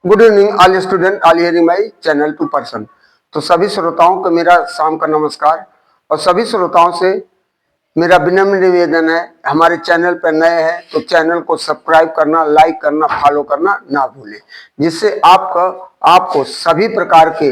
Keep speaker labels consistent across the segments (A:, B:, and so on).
A: Good evening all student, all hearing my channel to person. तो सभी श्रोताओं को मेरा शाम का नमस्कार। और सभी श्रोताओं से मेरा विनम्र निवेदन है, हमारे चैनल पर नए हैं तो चैनल को सब्सक्राइब करना, लाइक करना, फॉलो करना ना भूलें, जिससे आपको सभी प्रकार के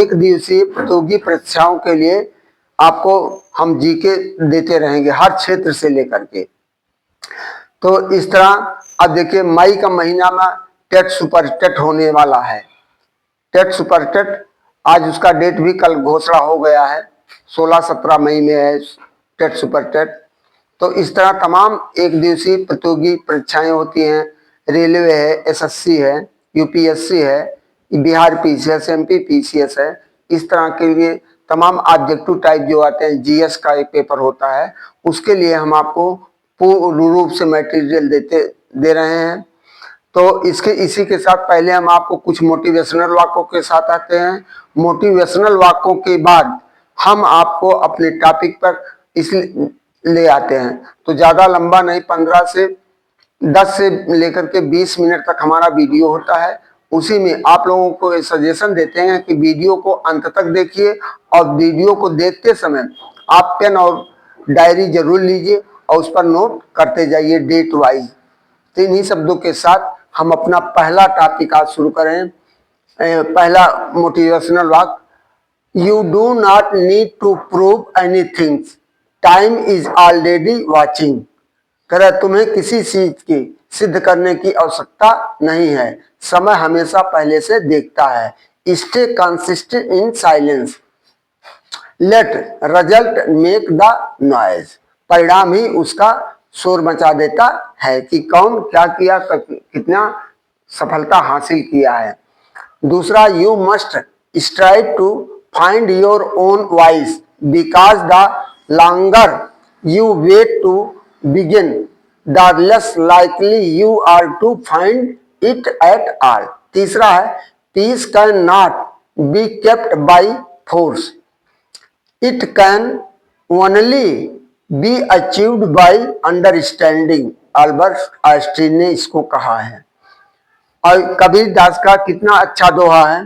A: एक दिवसीय प्रतियोगी परीक्षाओं के लिए आपको हम जीके देते रहेंगे, हर क्षेत्र से लेकर के। तो इस तरह अब देखिए, मई का महीना में टेट सुपर टेट होने वाला है। टेट सुपर टेट आज उसका डेट भी कल घोषणा हो गया है, 16-17 मई में है टेट सुपर टेट। तो इस तरह तमाम एक दिवसीय प्रतियोगी परीक्षाएं होती हैं। रेलवे है, एसएससी है, यूपीएससी है, बिहार पीसीएस, एमपी पीसीएस है। इस तरह के लिए तमाम ऑब्जेक्टिव टाइप जो आते हैं, जीएस का एक पेपर होता है, उसके लिए हम आपको पूर्ण रूप से मटेरियल दे रहे हैं। तो इसी के साथ पहले हम आपको कुछ मोटिवेशनल वाक्यों के साथ आते हैं। मोटिवेशनल वाक्यों के बाद हम आपको अपने टॉपिक पर इसलिए ले आते हैं। तो ज़्यादा लंबा नहीं, 10 से लेकर के 20 मिनट तक हमारा वीडियो होता है। उसी में आप लोगों को सजेशन देते हैं कि वीडियो को अंत तक देखिए, और वीडियो को देखते समय आप पेन और डायरी जरूर लीजिए और उस पर नोट करते जाइए डेट वाइज। तो इन्हीं शब्दों के साथ हम अपना पहला टॉपिक आज शुरू करें। पहला मोटिवेशनल वाक्य, you do not need to prove anything, time is already watching. कह तुम्हें किसी चीज की सिद्ध करने की आवश्यकता नहीं है, समय हमेशा पहले से देखता है। Stay consistent in silence, let result make the noise. परिणाम ही उसका शोर मचा देता है कि कौन क्या किया, कितना सफलता हासिल किया है। दूसरा, you must strive to find your own voice because the longer you wait to begin the less likely you are to find it at all. तीसरा है, peace can not be kept by force, it can only be achieved by understanding. Albert Einstein ने इसको कहा है। और कबीर दास का कितना अच्छा दोहा है,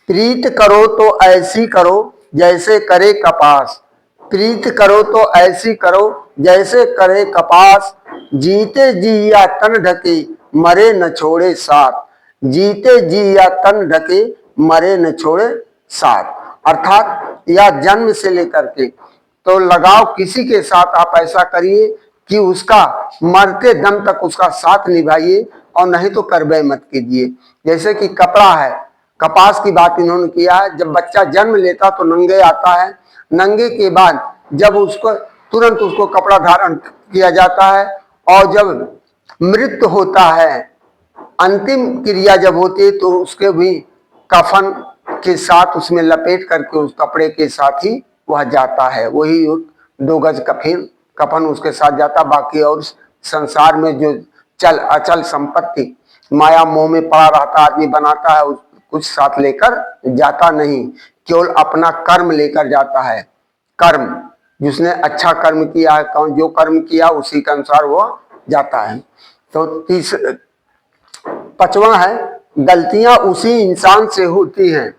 A: प्रीत करो तो ऐसी करो जैसे करे कपास, प्रीत करो तो ऐसी करो जैसे करे कपास, जीते जी या तन ढके मरे न छोड़े साथ, जीते जी या तन ढके मरे न छोड़े साथ। अर्थात या जन्म से लेकर के तो लगाव किसी के साथ आप ऐसा करिए कि उसका मरते दम तक उसका साथ निभाइए, और नहीं तो करबे मत कीजिए। जैसे कि कपड़ा है, कपास की बात इन्होंने किया है। जब बच्चा जन्म लेता तो नंगे आता है, नंगे के बाद जब उसको तुरंत उसको कपड़ा धारण किया जाता है, और जब मृत्यु होता है, अंतिम क्रिया जब होती है, तो उसके भी कफन के साथ उसमें लपेट करके उस कपड़े के साथ ही वह जाता है। वही 2 गज कफन उसके साथ जाता। बाकी और संसार में जो चल अचल संपत्ति माया मोह में पड़ा रहता आदमी बनाता है, कुछ साथ लेकर जाता नहीं, केवल अपना कर्म लेकर जाता है। कर्म, जिसने अच्छा कर्म किया है, जो कर्म किया उसी के अनुसार वो जाता है। तो 5वां है, गलतियां उसी इंसान से होती हैं,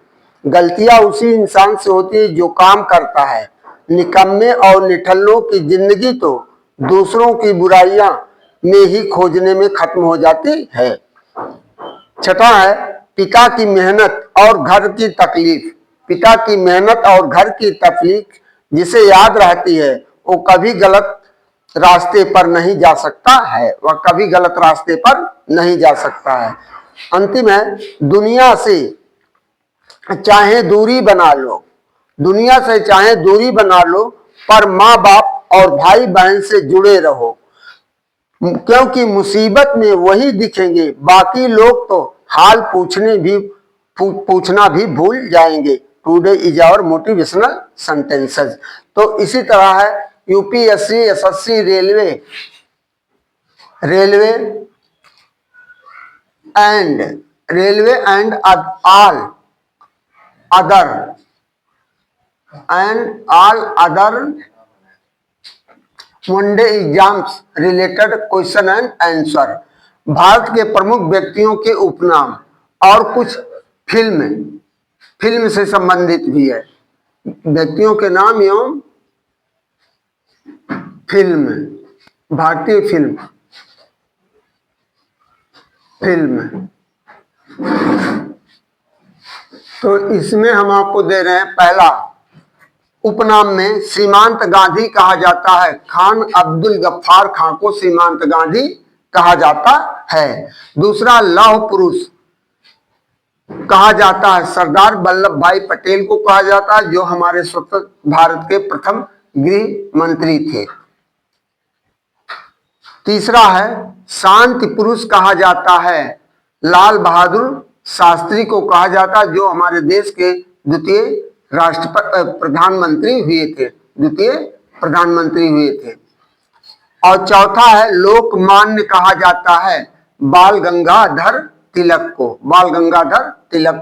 A: गलतियां उसी इंसान से होती है जो काम करता है। निकम्मे और निठल्लों की जिंदगी तो दूसरों की बुराइयां में ही खोजने में खत्म हो जाती है। 6वां है, पिता की मेहनत और घर की तकलीफ, पिता की मेहनत और घर की तकलीफ जिसे याद रहती है वो कभी गलत रास्ते पर नहीं जा सकता है, वह कभी गलत रास्ते पर नहीं जा सकता है। अंतिम है, दुनिया से चाहे दूरी बना लो, दुनिया से चाहे दूरी बना लो, पर माँ बाप और भाई बहन से जुड़े रहो, क्योंकि मुसीबत में वही दिखेंगे, बाकी लोग तो हाल पूछना भी भूल जाएंगे। Today is our motivational sentences. तो इसी तरह है UPSC, SSC, railway and all other oneday exams related question and answer. Bharat के प्रमुख व्यक्तियों के उपनाम और कुछ फिल्म से संबंधित भी है। व्यक्तियों के नाम एवं फिल्म, भारतीय फिल्म। तो इसमें हम आपको दे रहे हैं, पहला उपनाम में सीमांत गांधी कहा जाता है। खान अब्दुल गफ्फार खां को सीमांत गांधी कहा जाता है। दूसरा, लौह पुरुष कहा जाता है सरदार वल्लभ भाई पटेल को कहा जाता है, जो हमारे स्वतंत्र भारत के प्रथम गृह मंत्री थे। तीसरा है, शांति पुरुष कहा जाता है लाल बहादुर शास्त्री को कहा जाता है, जो हमारे देश के द्वितीय प्रधानमंत्री हुए थे। और चौथा है, लोकमान्य कहा जाता है बाल गंगाधर तिलक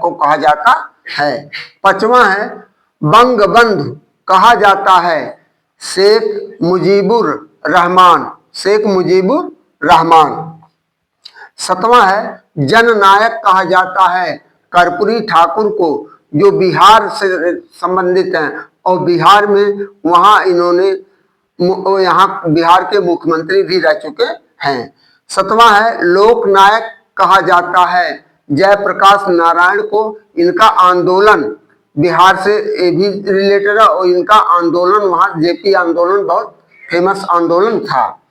A: को कहा जाता है। पांचवा है, बंगबंधु कहा जाता है शेख मुजीबुर रहमान। सातवां है, जननायक कहा जाता है कर्पूरी ठाकुर को, जो बिहार से संबंधित हैं और बिहार में यहाँ बिहार के मुख्यमंत्री भी रह चुके हैं। सातवां है, लोकनायक कहा जाता है जयप्रकाश नारायण को। इनका आंदोलन बिहार से भी रिलेटेड है और इनका आंदोलन वहां जेपी आंदोलन बहुत फेमस आंदोलन था।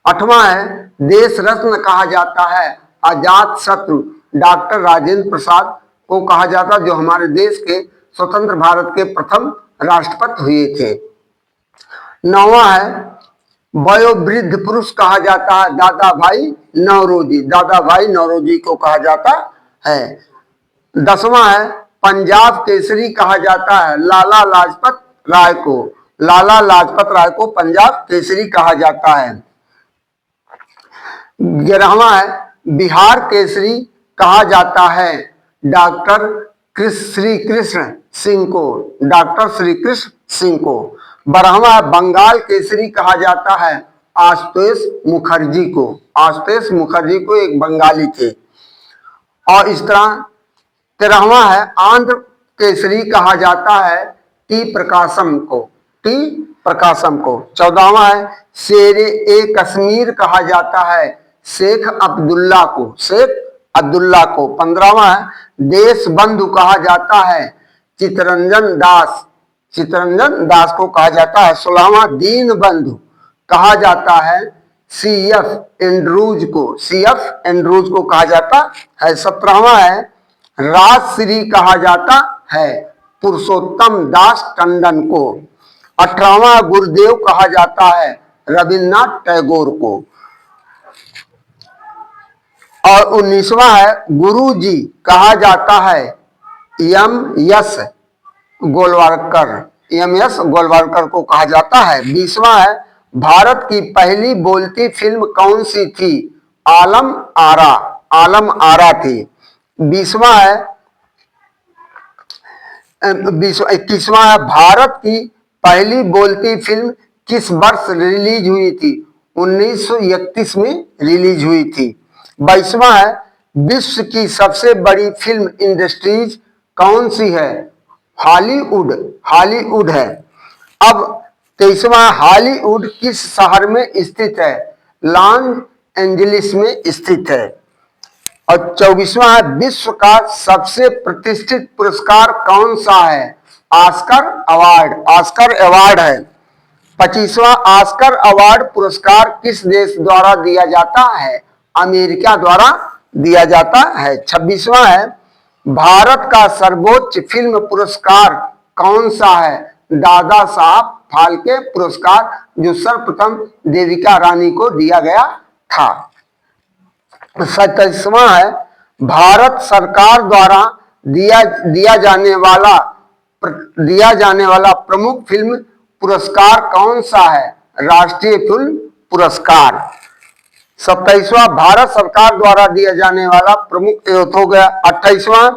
A: आठवां है, देश रत्न कहा जाता है अजात शत्रु डॉक्टर राजेंद्र प्रसाद को कहा जाता, जो हमारे देश के स्वतंत्र भारत के प्रथम राष्ट्रपति हुए थे। नौवां है, वयोवृद्ध पुरुष कहा जाता है दादा भाई नौरोजी को कहा जाता है। 10वां है, पंजाब केसरी कहा जाता है लाला लाजपत राय को पंजाब केसरी कहा जाता है। 11वां है, बिहार केसरी कहा जाता है डॉक्टर श्री कृष्ण सिंह को। 12वां, बंगाल केसरी कहा जाता है आशुतोष मुखर्जी को एक बंगाली थे। और इस तरह 13वां है, आंध्र केसरी कहा जाता है टी प्रकाशम को। 14वां है, शेरे ए कश्मीर कहा जाता है शेख अब्दुल्ला को। 15वां है, देश बंधु कहा जाता है चित्तरंजन दास को कहा जाता है। 16वां, दीन बंधु कहा जाता है सीएफ एंड्रूज को कहा जाता है। 17वां है, राजश्री कहा जाता है पुरुषोत्तम दास टंडन को। 18वां, गुरुदेव कहा जाता है रविन्द्रनाथ टैगोर को। और 19वां है, गुरुजी कहा जाता है एम.एस. गोलवालकर को कहा जाता है। 20वां है, भारत की पहली बोलती फिल्म कौन सी थी? आलम आरा थी। 21वां है, भारत की पहली बोलती फिल्म किस वर्ष रिलीज हुई थी? 1931 में रिलीज हुई थी। 22वां है, विश्व की सबसे बड़ी फिल्म इंडस्ट्रीज कौन सी है? हॉलीवुड है। अब 23वां, हॉलीवुड किस शहर में स्थित है? लॉस एंजलिस में स्थित है। और 24वां है, विश्व का सबसे प्रतिष्ठित पुरस्कार कौन सा है? ऑस्कर अवार्ड है। 25वां, ऑस्कर अवार्ड पुरस्कार किस देश द्वारा दिया जाता है? अमेरिका द्वारा दिया जाता है। 26वां है, भारत का सर्वोच्च फिल्म पुरस्कार कौन सा है? दादा साहब फाल्के पुरस्कार, जो सर्वप्रथम देविका रानी को दिया गया था। 27वां है, भारत सरकार द्वारा दिया जाने वाला प्रमुख फिल्म पुरस्कार कौन सा है? राष्ट्रीय फिल्म पुरस्कार। 27वां, भारत सरकार द्वारा दिया जाने वाला प्रमुख हो गया। 28वां,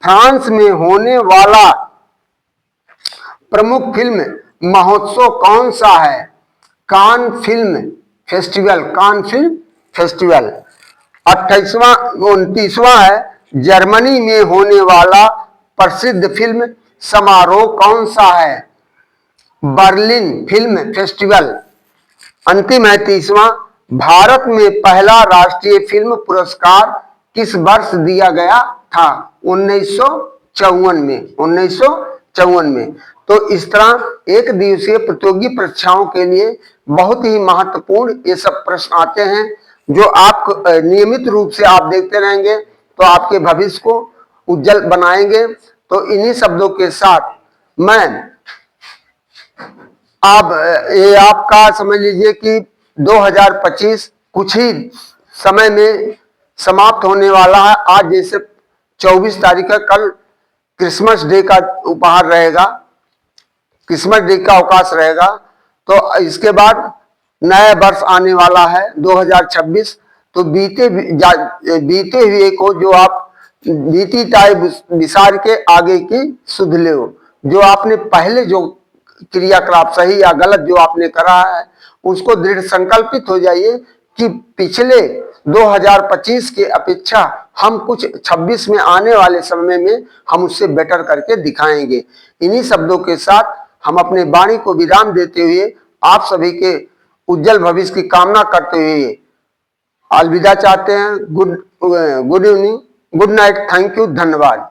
A: फ्रांस में होने वाला प्रमुख फिल्म महोत्सव कौन सा है? Cannes film festival. 28वां 29वां है, जर्मनी में होने वाला प्रसिद्ध फिल्म समारोह कौन सा है? Berlin film festival. अंतिम है 30वां, भारत में पहला राष्ट्रीय फिल्म पुरस्कार किस वर्ष दिया गया था? 1954 में। 1954 में। तो इस तरह एक दिवसीय प्रतियोगी परीक्षाओं के लिए बहुत ही महत्वपूर्ण ये सब प्रश्न आते हैं, जो आप नियमित रूप से आप देखते रहेंगे तो आपके भविष्य को उज्जवल बनाएंगे। तो इन्हीं शब्दों के साथ मैं आप ये आपका समझ लीजिए कि 2025 कुछ ही समय में समाप्त होने वाला है। आज जैसे 24 तारीख का, कल क्रिसमस डे का उपहार रहेगा, क्रिसमस डे का अवकाश रहेगा। तो इसके बाद नया वर्ष आने वाला है 2026। तो बीते हुए को जो आप बीती ताई विसार के आगे की सुध ले, जो आपने पहले जो क्रियाकलाप सही या गलत जो आपने करा है उसको दृढ़ संकल्पित हो जाइए कि पिछले 2025 के अपेक्षा हम कुछ 26 में आने वाले समय में हम उससे बेटर करके दिखाएंगे। इन्हीं शब्दों के साथ हम अपने वाणी को विराम देते हुए आप सभी के उज्जवल भविष्य की कामना करते हुए अलविदा चाहते हैं। Good evening, good night, thank you, धन्यवाद।